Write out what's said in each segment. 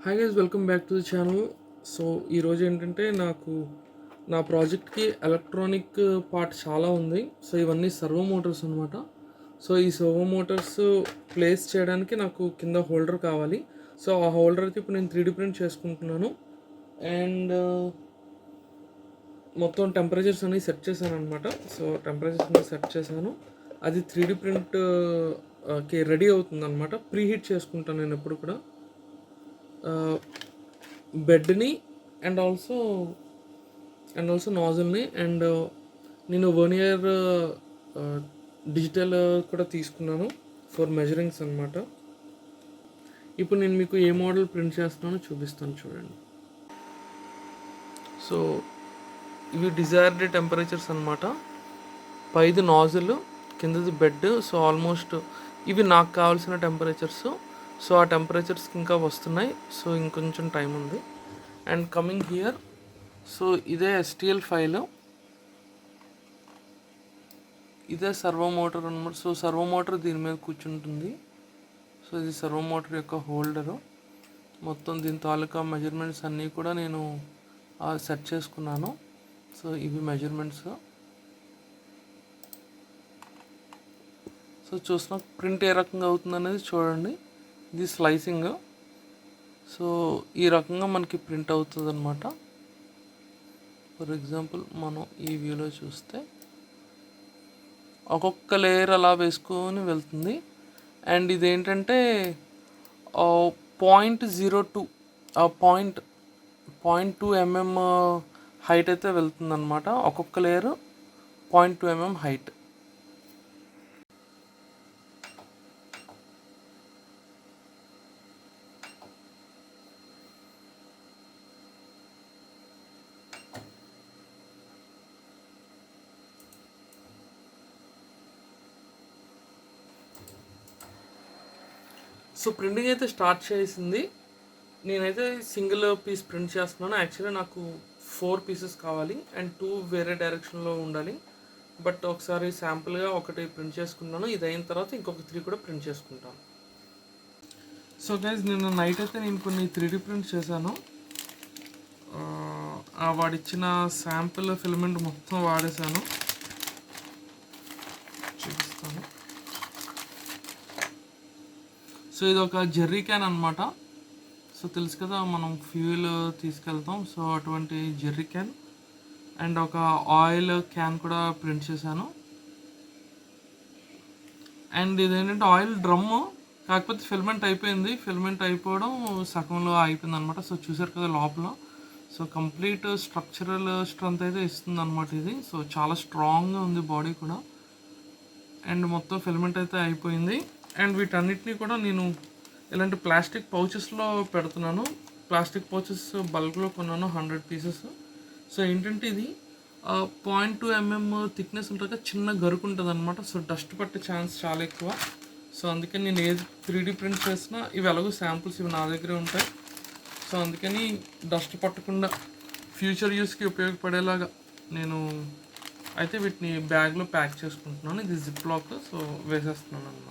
Hi guys, welcome back to the channel. So ఈరోజు ఏంటంటే నా ప్రాజెక్ట్కి ఎలక్ట్రానిక్ పార్ట్ చాలా ఉంది. సో ఇవన్నీ సర్వో మోటార్స్ అనమాట. సో ఈ సర్వో మోటార్స్ ప్లేస్ చేయడానికి నాకు కింద హోల్డర్ కావాలి. సో ఆ హోల్డర్ అయితే ఇప్పుడు నేను 3D ప్రింట్ చేసుకుంటున్నాను. అండ్ మొత్తం టెంపరేచర్స్ అన్ని సెట్ చేశాను అనమాట. సో టెంపరేచర్స్ అన్ని సెట్ చేశాను. అది 3D ప్రింట్ కి రెడీ అవుతుంది అనమాట. ప్రీ హీట్ చేసుకుంటాను నేను ఎప్పుడు కూడా బెడ్ని అండ్ ఆల్సో నాజిల్ని. అండ్ నేను వర్నియర్ డిజిటల్ కూడా తీసుకున్నాను ఫర్ మెజరింగ్స్ అనమాట. ఇప్పుడు నేను మీకు ఏ మోడల్ ప్రింట్ చేస్తున్నానో చూపిస్తాను, చూడండి. సో ఇవి డిజైర్డ్ టెంపరేచర్స్ అనమాట. పైది నాజిల్, కిందది బెడ్. సో ఆల్మోస్ట్ ఇవి నాకు కావాల్సిన టెంపరేచర్స్. సో ఆ టెంపరేచర్స్కి ఇంకా వస్తున్నాయి. సో ఇంకొంచెం టైం ఉంది. అండ్ కమింగ్ హియర్, సో ఇదే STL ఫైల్, ఇదే సర్వో మోటార్ అనమాట. సో సర్వో మోటార్ దీని మీద కూర్చుంటుంది. సో ఇది సర్వో మోటార్ యొక్క హోల్డరు. మొత్తం దీని తాలూకా మెజర్మెంట్స్ అన్నీ కూడా నేను సెట్ చేసుకున్నాను. సో ఇవి మెజర్మెంట్స్. సో చూసిన ప్రింట్ ఏ రకంగా అవుతుంది అనేది చూడండి. ఇది స్లైసింగ్. సో ఈ రకంగా మనకి ప్రింట్ అవుతుంది అనమాట. ఫర్ ఎగ్జాంపుల్ మనం ఈ వ్యూలో చూస్తే ఒక్కొక్క లేయర్ అలా వేసుకొని వెళ్తుంది. అండ్ ఇదేంటంటే 0.02 0.2 mm హైట్ అయితే వెళ్తుంది అనమాట. ఒక్కొక్క layer 0.2 mm height. So printing అయితే స్టార్ట్ చేసింది. నేనైతే సింగిల్ పీస్ ప్రింట్ చేస్తున్నాను. యాక్చువల్లీ నాకు 4 పీసెస్ కావాలి అండ్ 2 వేరే డైరెక్షన్లో ఉండాలి. బట్ ఒకసారి శాంపుల్గా ఒకటి ప్రింట్ చేసుకున్నాను. ఇది అయిన తర్వాత ఇంకొక 3 కూడా ప్రింట్ చేసుకుంటాను. సో గైజ్, నిన్న నైట్ అయితే నేను కొన్ని 3D ప్రింట్ చేశాను. వాడిచ్చిన శాంపుల్ ఫిలమెంట్ మొత్తం వాడేశాను. చూపిస్తాను. సో ఇది ఒక జెర్రీ క్యాన్ అనమాట. సో తెలుసు కదా, మనం ఫ్యూయల్ తీసుకెళ్తాం. సో అటువంటి జెర్రీ క్యాన్ అండ్ ఒక ఆయిల్ క్యాన్ కూడా ప్రింట్ చేశాను. అండ్ ఇదేంటంటే ఆయిల్ డ్రమ్ము, కాకపోతే ఫిల్మెంట్ అయిపోయింది. ఫిల్మెంట్ అయిపోవడం సగంలో అయిపోయింది అనమాట. సో చూసారు కదా లోపల. సో కంప్లీట్ స్ట్రక్చరల్ స్ట్రెంత్ అయితే ఇస్తుంది అనమాట ఇది. సో చాలా స్ట్రాంగ్గా ఉంది బాడీ కూడా. అండ్ మొత్తం ఫిల్మెంట్ అయితే అయిపోయింది. అండ్ వీటన్నిటిని కూడా నేను ఇలాంటి ప్లాస్టిక్ పౌచెస్లో పెడుతున్నాను. ప్లాస్టిక్ పౌచెస్ బల్క్లో కొన్నాను, 100 పీసెస్. సో ఏంటంటే ఇది 0.2 mm థిక్నెస్ ఉంటుంది, చిన్న గరుకు ఉంటుంది అనమాట. సో డస్ట్ పట్టే ఛాన్స్ చాలా ఎక్కువ. సో అందుకని నేను ఏది 3D ప్రింట్ చేసినా ఇవి ఎలాగో శాంపుల్స్ ఇవి నా దగ్గరే ఉంటాయి. సో అందుకని డస్ట్ పట్టకుండా ఫ్యూచర్ యూస్కి ఉపయోగపడేలాగా నేను అయితే వీటిని బ్యాగ్లో ప్యాక్ చేసుకుంటున్నాను. ఇది జిప్ లాక్. సో వేసేస్తున్నాను అనమాట.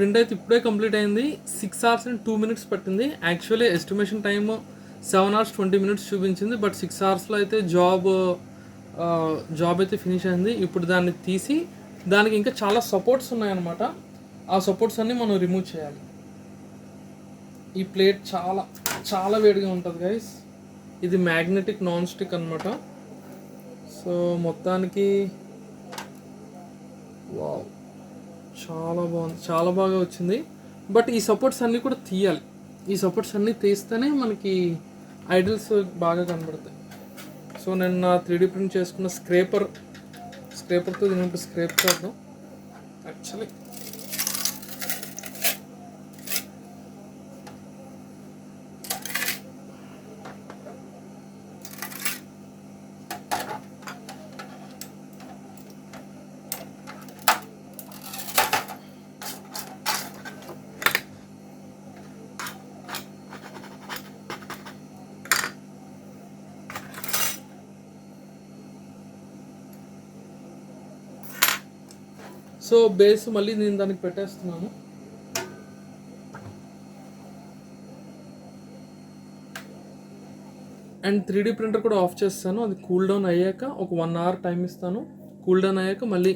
ప్రింట్ అయితే ఇప్పుడే కంప్లీట్ అయింది. 6 hours and 2 minutes పట్టింది. Actually estimation time 7 hours 20 minutes చూపించింది. బట్ 6 hoursలో అయితే జాబ్ అయితే ఫినిష్ అయింది. ఇప్పుడు దాన్ని తీసి దానికి ఇంకా చాలా సపోర్ట్స్ ఉన్నాయన్నమాట. ఆ సపోర్ట్స్ అన్నీ మనం రిమూవ్ చేయాలి. ఈ ప్లేట్ చాలా చాలా వేడిగా ఉంటుంది గైస్. ఇది మ్యాగ్నెటిక్ నాన్ స్టిక్ అనమాట. సో మొత్తానికి వావ్, చాలా బాగుంది, చాలా బాగా వచ్చింది. బట్ ఈ సపోర్ట్స్ అన్నీ కూడా తీయాలి. ఈ సపోర్ట్స్ అన్నీ తీస్తేనే మనకి ఐడల్స్ బాగా కనబడతాయి. సో నేను నా 3D ప్రింట్ చేసుకున్న స్క్రేపర్తో దీని స్క్రేప్ చేద్దాం. యాక్చువల్లీ సో బేస్ మళ్ళీ నేను దానికి పెట్టేస్తున్నాను. అండ్ 3D ప్రింటర్ కూడా ఆఫ్ చేస్తాను. అది కూల్ డౌన్ అయ్యాక ఒక 1 hour టైం ఇస్తాను. కూల్ డౌన్ అయ్యాక మళ్ళీ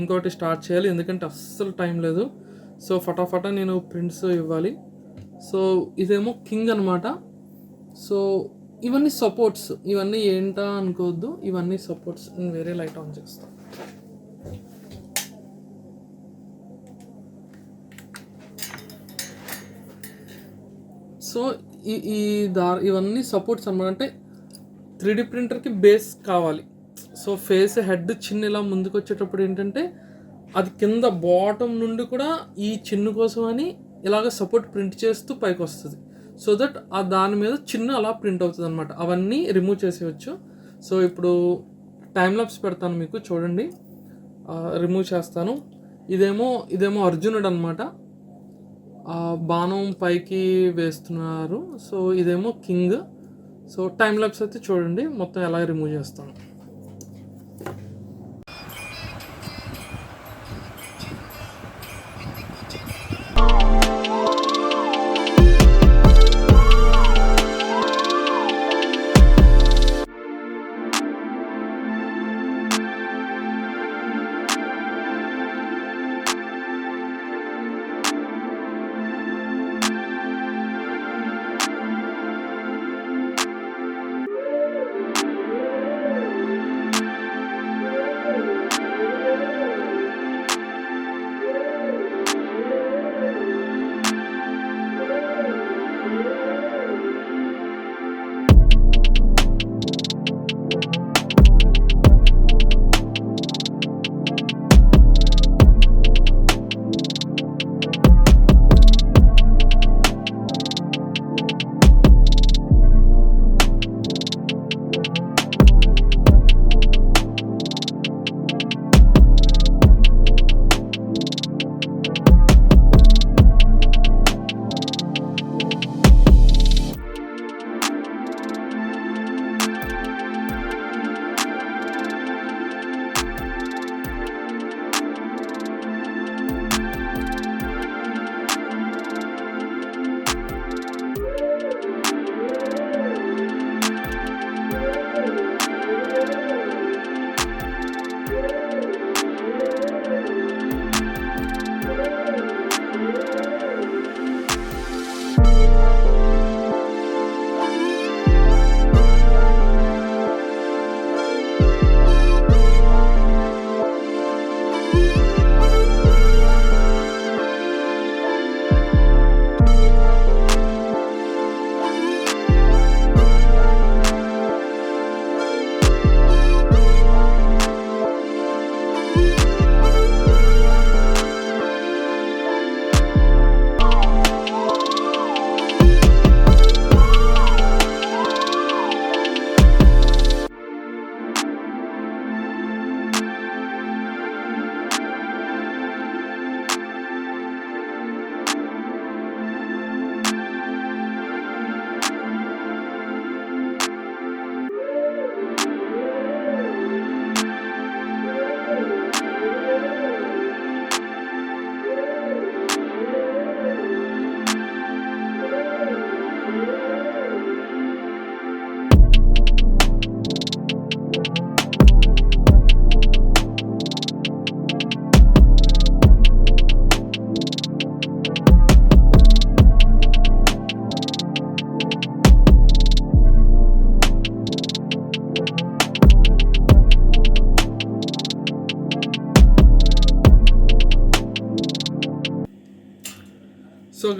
ఇంకోటి స్టార్ట్ చేయాలి, ఎందుకంటే అస్సలు టైం లేదు. సో ఫటాఫటా నేను ప్రింట్స్ ఇవ్వాలి. సో ఇదేమో కింగ్ అనమాట. సో ఇవన్నీ సపోర్ట్స్, ఇవన్నీ ఏంటా అనుకోవద్దు, ఇవన్నీ సపోర్ట్స్. నేను వేరే లైట్ ఆన్ చేస్తాను. సో ఇవన్నీ సపోర్ట్స్ అనమాట. అంటే 3D ప్రింటర్కి బేస్ కావాలి. సో ఫేస్ హెడ్ చిన్న ఇలా ముందుకు వచ్చేటప్పుడు ఏంటంటే అది కింద బాటమ్ నుండి కూడా ఈ చిన్ను కోసం అని ఇలాగ సపోర్ట్ ప్రింట్ చేస్తూ పైకి వస్తుంది. సో దట్ ఆ దాని మీద చిన్న అలా ప్రింట్ అవుతుంది అనమాట. అవన్నీ రిమూవ్ చేసేయచ్చు. సో ఇప్పుడు టైం లాప్స్ పెడతాను మీకు చూడండి, రిమూవ్ చేస్తాను. ఇదేమో అర్జునుడు అనమాట, బాణం పైకి వేస్తున్నారు. సో ఇదేమో కింగ్. సో టైం లాప్స్ అయితే చూడండి మొత్తం ఎలా రిమూవ్ చేస్తాను.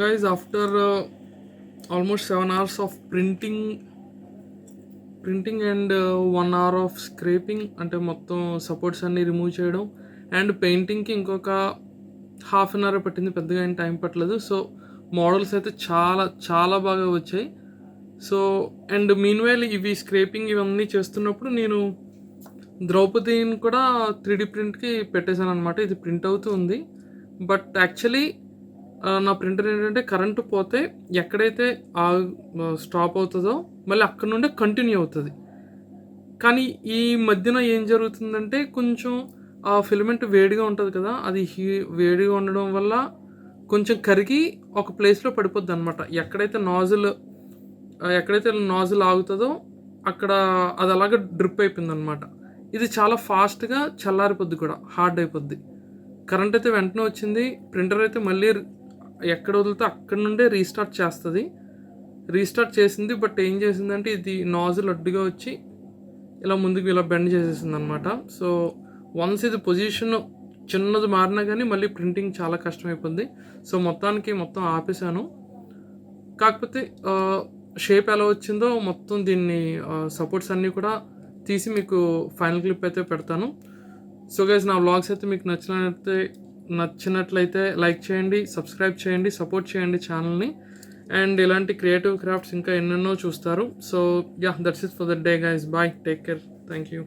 Guys after almost 7 hours of printing and 1 hour of scraping, అంటే మొత్తం సపోర్ట్స్ అన్నీ రిమూవ్ చేయడం అండ్ పెయింటింగ్కి ఇంకొక హాఫ్ అన్ అవర్ పట్టింది, పెద్దగా ఏం టైం పట్టలేదు. సో మోడల్స్ అయితే చాలా చాలా బాగా వచ్చాయి. సో అండ్ మీన్వైల్ ఇవి స్క్రేపింగ్ ఇవన్నీ చేస్తున్నప్పుడు నేను ద్రౌపదిని కూడా 3D ప్రింట్కి పెట్టేశాను అనమాట. ఇది ప్రింట్ అవుతూ ఉంది. బట్ యాక్చువల్లీ నా ప్రింటర్ ఏంటంటే కరెంటు పోతే ఎక్కడైతే స్టాప్ అవుతుందో మళ్ళీ అక్కడ నుండే కంటిన్యూ అవుతుంది. కానీ ఈ మధ్యన ఏం జరుగుతుందంటే కొంచెం ఆ ఫిలమెంట్ వేడిగా ఉంటుంది కదా, అది వేడిగా ఉండడం వల్ల కొంచెం కరిగి ఒక ప్లేస్లో పడిపోద్ది అనమాట. ఎక్కడైతే నాజిల్ ఆగుతుందో అక్కడ అది అలాగే డ్రిప్ అయిపోయింది అనమాట. ఇది చాలా ఫాస్ట్గా చల్లారిపోద్ది కూడా, హార్డ్ అయిపోద్ది. కరెంట్ అయితే వెంటనే వచ్చింది. ప్రింటర్ అయితే మళ్ళీ ఎక్కడ వదిలితే అక్కడ నుండే రీస్టార్ట్ చేసింది. బట్ ఏం చేసిందంటే ఇది నాజిల్ అడ్డుగా వచ్చి ఇలా ముందుకు ఇలా బెండ్ చేసేసింది అనమాట. సో వన్స్ ఇది పొజిషన్ చిన్నది మారినా కానీ మళ్ళీ ప్రింటింగ్ చాలా కష్టమైపోద్ది. సో మొత్తం ఆపేసాను. కాకపోతే షేప్ ఎలా వచ్చిందో మొత్తం దీన్ని సపోర్ట్స్ అన్నీ కూడా తీసి మీకు ఫైనల్ క్లిప్ అయితే పెడతాను. సో గైస్, నా వ్లాగ్స్ అయితే మీకు నచ్చినట్లయితే లైక్ చేయండి, సబ్స్క్రైబ్ చేయండి, సపోర్ట్ చేయండి ఛానల్ని. అండ్ ఇలాంటి క్రియేటివ్ క్రాఫ్ట్స్ ఇంకా ఎన్నెన్నో చూస్తారు. So yeah, that's it for the day guys. Bye, take care, thank you.